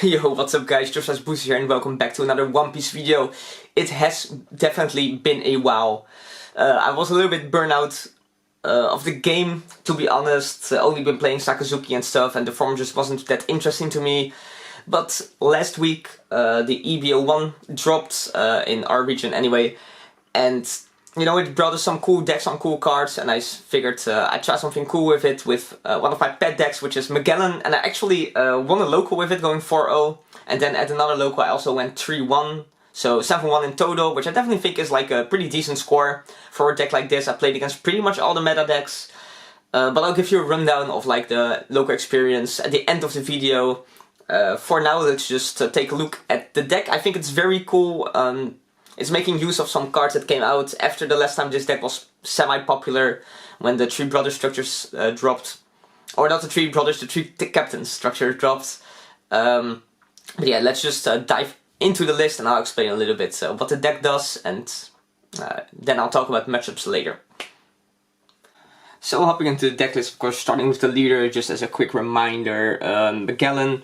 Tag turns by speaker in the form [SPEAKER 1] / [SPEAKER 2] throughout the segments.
[SPEAKER 1] Yo, what's up guys, just Booster here and welcome back to another One Piece video. It has definitely been a while. I was a little bit burnt out of the game, to be honest. Only been playing Sakazuki and stuff and the form just wasn't that interesting to me. But last week the EB01 dropped in our region anyway, and you know, it brought us some cool decks, some cool cards, and I figured I'd try something cool with it with one of my pet decks, which is Magellan, and I actually won a local with it, going 4-0, and then at another local I also went 3-1, so 7-1 in total, which I definitely think is like a pretty decent score for a deck like this. I played against pretty much all the meta decks, but I'll give you a rundown of like the local experience at the end of the video. For now, let's just take a look at the deck. I think it's very cool. It's making use of some cards that came out after the last time this deck was semi-popular, when the Three Brothers structures dropped. Or not the Three Brothers, the Three Captains structure dropped. But yeah, let's just dive into the list and I'll explain a little bit what the deck does, and then I'll talk about matchups later. So hopping into the deck list, of course, starting with the leader, just as a quick reminder, Magellan.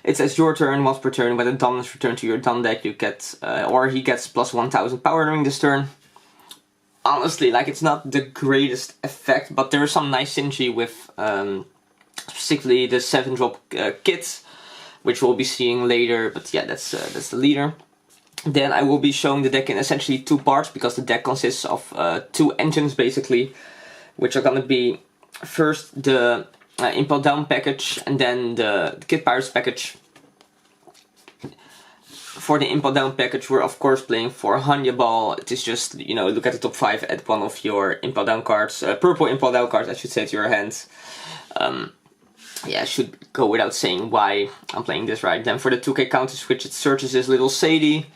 [SPEAKER 1] It says your turn, once per turn, when the Don is returned to your Don deck, you get, or he gets plus 1000 power during this turn. Honestly, like, it's not the greatest effect, but there is some nice synergy with, specifically the 7-drop kit, which we'll be seeing later, but yeah, that's the leader. Then I will be showing the deck in essentially two parts, because the deck consists of 2 engines, basically, which are gonna be, first, the Impel down package, and then the Kid Pirates package. For the Impel down package, we're of course playing for Hannibal. It is just, you know, look at the top 5, add one of your Impel down cards, purple Impel down cards, I should say, to your hand. Yeah, I should go without saying why I'm playing this, right? Then for the 2k counter switch, it searches this little Sadie.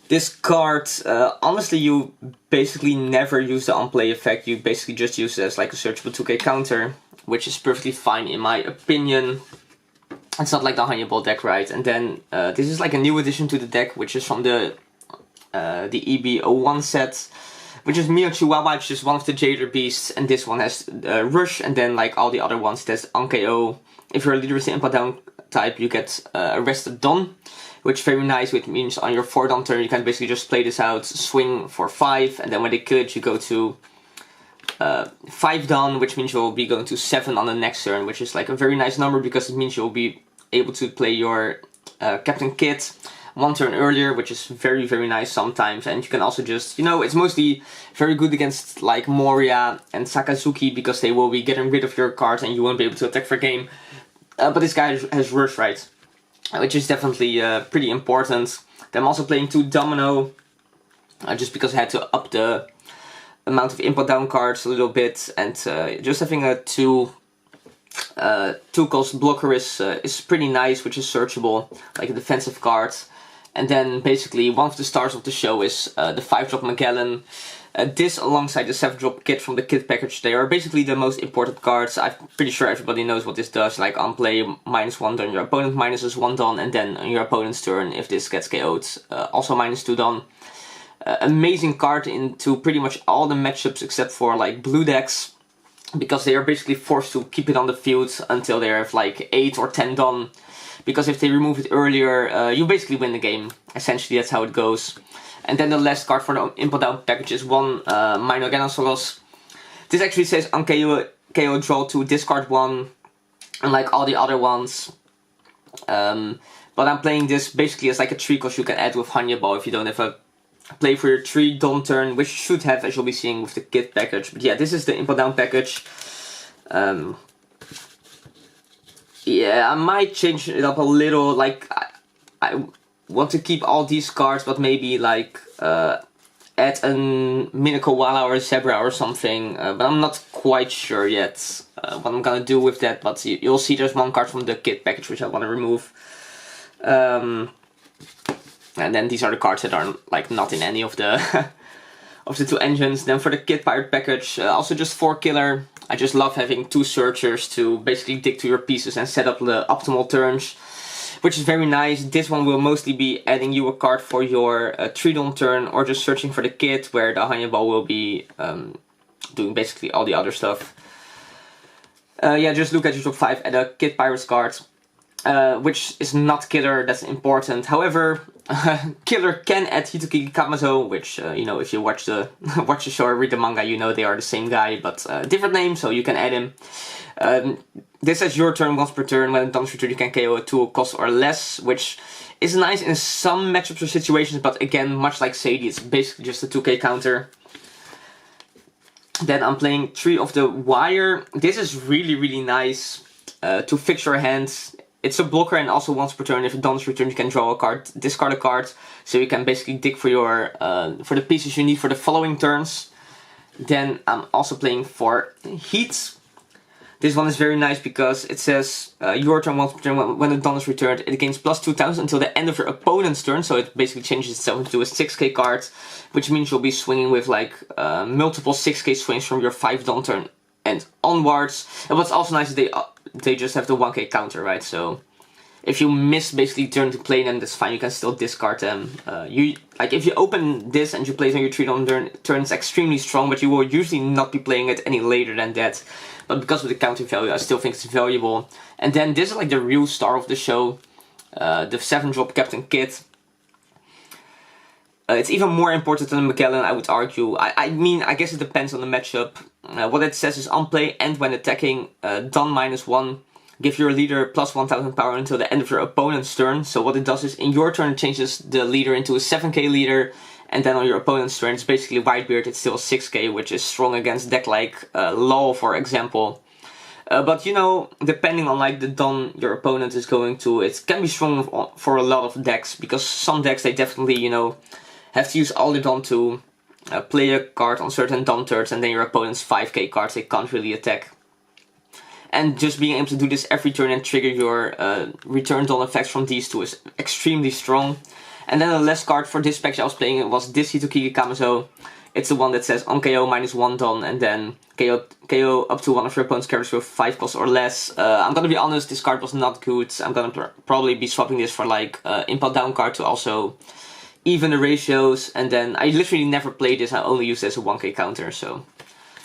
[SPEAKER 1] This card, honestly, you basically never use the on-play effect. You basically just use it as like a searchable 2k counter, which is perfectly fine in my opinion. It's not like the Hannibal deck, right? And then this is like a new addition to the deck, which is from the EB01 set, which is Mio Chihuahua, which is one of the Jailer beasts, and this one has Rush, and then like all the other ones, there's Anko. If you're a leader with the Impel down type, you get Arrested Don, which is very nice, which means on your 4-Don turn you can basically just play this out, swing for 5, and then when they kill it you go to 5-Don, which means you'll be going to 7 on the next turn, which is like a very nice number because it means you'll be able to play your Captain Kid 1 turn earlier, which is very, very nice sometimes. And you can also just, you know, it's mostly very good against like Moria and Sakazuki because they will be getting rid of your cards and you won't be able to attack for game. But this guy has Rush, right? Which is definitely pretty important. Then I'm also playing 2 Domino, just because I had to up the amount of Impel down cards a little bit, and just having a 2 cost blocker is pretty nice, which is searchable, like a defensive card. And then basically one of the stars of the show is the 5-drop Magellan. This alongside the 7-drop kit from the kit package, they are basically the most important cards. I'm pretty sure everybody knows what this does, like on play -1 Don, your opponent -1 Don, and then on your opponent's turn, if this gets KO'd, also -2 Don. Amazing card into pretty much all the matchups except for like blue decks, because they are basically forced to keep it on the field until they have like 8 or 10 Don, because if they remove it earlier, you basically win the game. Essentially, that's how it goes. And then the last card for the Impel down package is 1 Minor Ganosaurus. This actually says on KO draw 2, discard 1, and like all the other ones. But I'm playing this basically as like a 3 cost you can add with Hannibal if you don't have a play for your 3 Don turn, which you should have, as you'll be seeing with the kit package. But yeah, this is the Impel down package. Yeah, I might change it up a little. Like, I want to keep all these cards, but maybe like add a Minakowala or a Zebra or something. But I'm not quite sure yet what I'm gonna do with that. But you'll see there's 1 card from the kit package which I want to remove. And then these are the cards that are like not in any of the of the 2 engines. Then for the Kid Pirate package, also just 4 killer. I just love having 2 searchers to basically dig to your pieces and set up the optimal turns, which is very nice. This one will mostly be adding you a card for your 3-Don turn, or just searching for the kid, where the Hannibal will be doing basically all the other stuff. Yeah, just look at your top 5 at a Kid Pirates card. which is not killer, that's important. However, killer can add Hitokiki Kamazo, which, you know, if you watch the watch the show or read the manga, you know they are the same guy, but different name, so you can add him. This says your turn once per turn. When it comes to turn, you can KO a 2 cost or less, which is nice in some matchups or situations, but again, much like Sadie, it's basically just a 2k counter. Then I'm playing Tree of the Wire. This is really nice to fix your hands. It's a blocker, and also once per turn, if it doesn't return, you can draw a card, discard a card, so you can basically dig for your for the pieces you need for the following turns. Then I'm also playing for Heat. This one is very nice because it says your turn once per turn. When the dawn is returned, it gains plus 2000 until the end of your opponent's turn. So it basically changes itself into a 6k card, which means you'll be swinging with like multiple 6k swings from your 5 dawn turn and onwards. And what's also nice is they just have the 1k counter, right? So if you miss basically turn to play them, that's fine. You can still discard them. If you open this and you play it on your 3 dawn turn, it's extremely strong, but you will usually not be playing it any later than that. But because of the counter value, I still think it's valuable. And then this is like the real star of the show, the 7-drop Captain Kid. It's even more important than the Magellan, I would argue. I mean, I guess it depends on the matchup. What it says is on play and when attacking, Don -1. Give your leader plus 1000 power until the end of your opponent's turn. So what it does is, in your turn, it changes the leader into a 7k leader. And then on your opponent's turn, it's basically Whitebeard, it's still 6k, which is strong against deck like LOL, for example. But you know, depending on like the Don your opponent is going to, it can be strong for a lot of decks. Because some decks, they definitely, you know, have to use all the Don to play a card on certain Don turns. And then your opponent's 5k cards, they can't really attack. And just being able to do this every turn and trigger your return Don effects from these two is extremely strong. And then the last card for this pack I was playing was this Hitokiki Kamazo. It's the one that says on KO -1 Don, and then KO up to one of your opponent's characters with 5 cost or less. I'm gonna be honest, this card was not good. I'm gonna probably be swapping this for like Impel down card to also even the ratios. And then I literally never played this, I only use this as a 1k counter, so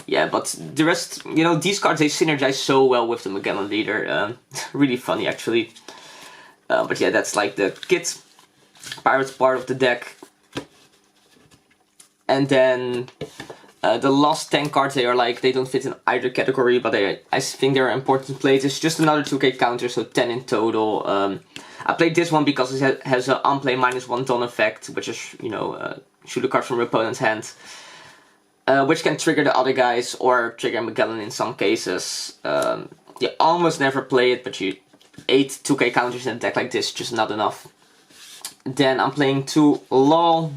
[SPEAKER 1] yeah. But the rest, you know, these cards, they synergize so well with the Magellan leader. Really funny actually. But yeah, that's like the kit. Pirates part of the deck. And then the last 10 cards, they are like, they don't fit in either category, but I think they're important plays. It's just another 2k counter, so 10 in total. I played this one because it has an on-play -1 Don effect, which is, you know, shoot a card from your opponent's hand. Which can trigger the other guys, or trigger Magellan in some cases. You almost never play it, but 8 2k counters in a deck like this, just not enough. Then I'm playing 2 LOL.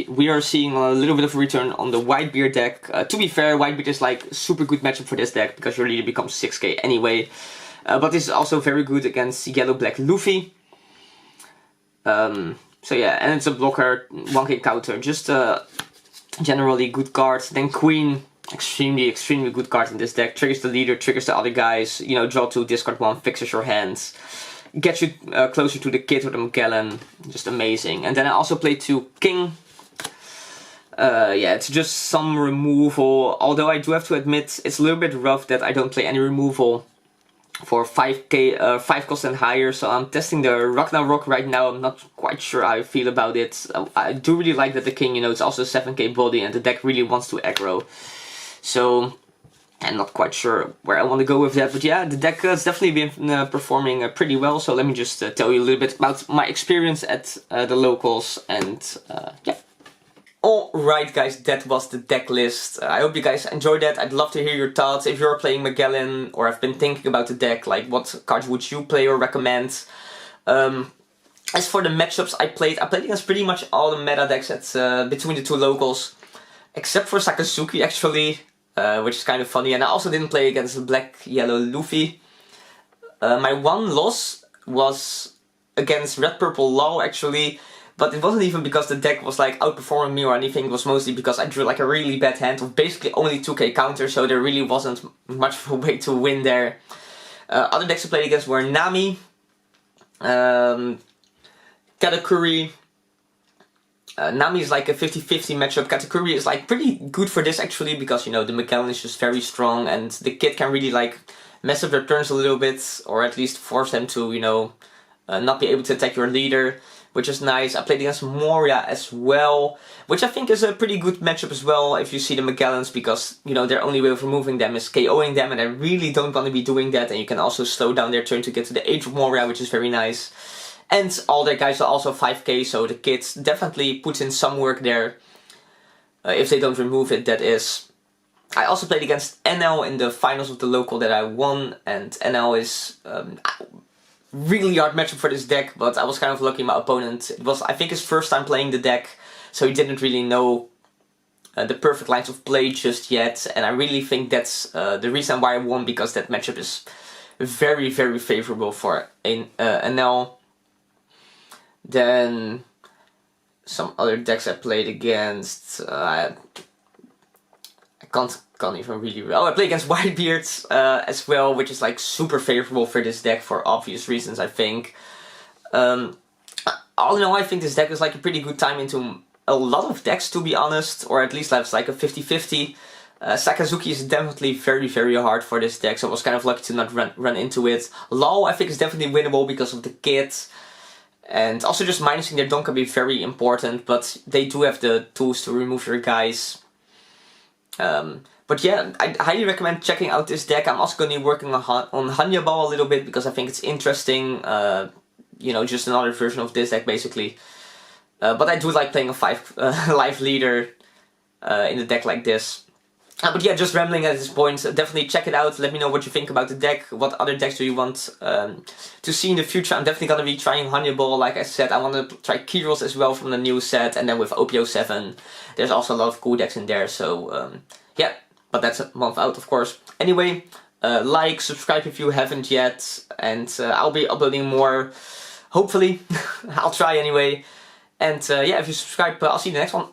[SPEAKER 1] We are seeing a little bit of a return on the Whitebeard deck. To be fair, Whitebeard is like a super good matchup for this deck, because your leader becomes 6k anyway. But this is also very good against Yellow-Black Luffy. So yeah, and it's a blocker, 1k counter, just generally good cards. Then Queen, extremely good card in this deck. Triggers the leader, triggers the other guys. You know, draw 2, discard 1, fixes your hands. Gets you closer to the Kid or the Magellan. Just amazing. And then I also play 2 King. Yeah, it's just some removal. Although I do have to admit, it's a little bit rough that I don't play any removal for 5k, 5 cost and higher. So I'm testing the Ragnarok right now. I'm not quite sure how I feel about it. I do really like that the King, you know, it's also a 7k body, and the deck really wants to aggro. So I'm not quite sure where I want to go with that, but yeah, the deck has definitely been performing pretty well. So let me just tell you a little bit about my experience at the locals, and yeah. Alright guys, that was the deck list. I hope you guys enjoyed that. I'd love to hear your thoughts. If you're playing Magellan or have been thinking about the deck, like what cards would you play or recommend? As for the matchups I played against pretty much all the meta decks at between the 2 locals, except for Sakazuki actually. Which is kind of funny, and I also didn't play against Black-Yellow Luffy. My one loss was against Red-Purple Law actually, but it wasn't even because the deck was like outperforming me or anything. It was mostly because I drew like a really bad hand of basically only 2k counter, so there really wasn't much of a way to win there. Other decks I played against were Nami, Katakuri. Nami is like a 50-50 matchup. Katakuri is like pretty good for this actually, because you know the Magellan is just very strong, and the Kid can really like mess up their turns a little bit, or at least force them to, you know, not be able to attack your leader, which is nice. I played against Moria as well, which I think is a pretty good matchup as well if you see the Magellans, because, you know, their only way of removing them is KOing them, and I really don't want to be doing that, and you can also slow down their turn to get to the Age of Moria, which is very nice. And all their guys are also 5k, so the kit definitely puts in some work there, if they don't remove it, that is. I also played against NL in the finals of the local that I won, and NL is really hard matchup for this deck, but I was kind of lucky. My opponent, it was, I think, his first time playing the deck, so he didn't really know the perfect lines of play just yet, and I really think that's the reason why I won, because that matchup is very, very favorable for NL. Then some other decks I played against, I can't even really... Oh, I played against Whitebeard as well, which is like super favorable for this deck for obvious reasons, I think. All in all, I think this deck is like a pretty good time into a lot of decks, to be honest, or at least that's like a 50-50. Sakazuki is definitely very, very hard for this deck, so I was kind of lucky to not run into it. LoL, I think, is definitely winnable because of the kit. And also just minusing their Don can be very important, but they do have the tools to remove your guys. But yeah, I highly recommend checking out this deck. I'm also going to be working on Hanya Ball a little bit, because I think it's interesting. You know, just another version of this deck, basically. But I do like playing a 5 life leader in a deck like this. But yeah, just rambling at this point. Definitely check it out. Let me know what you think about the deck. What other decks do you want to see in the future? I'm definitely going to be trying Hanya Ball. Like I said, I want to try Kyros as well from the new set. And then with OPO7, there's also a lot of cool decks in there. So yeah, but that's a month out, of course. Anyway, like, subscribe if you haven't yet. And I'll be uploading more, hopefully. I'll try anyway. And yeah, if you subscribe, I'll see you in the next one.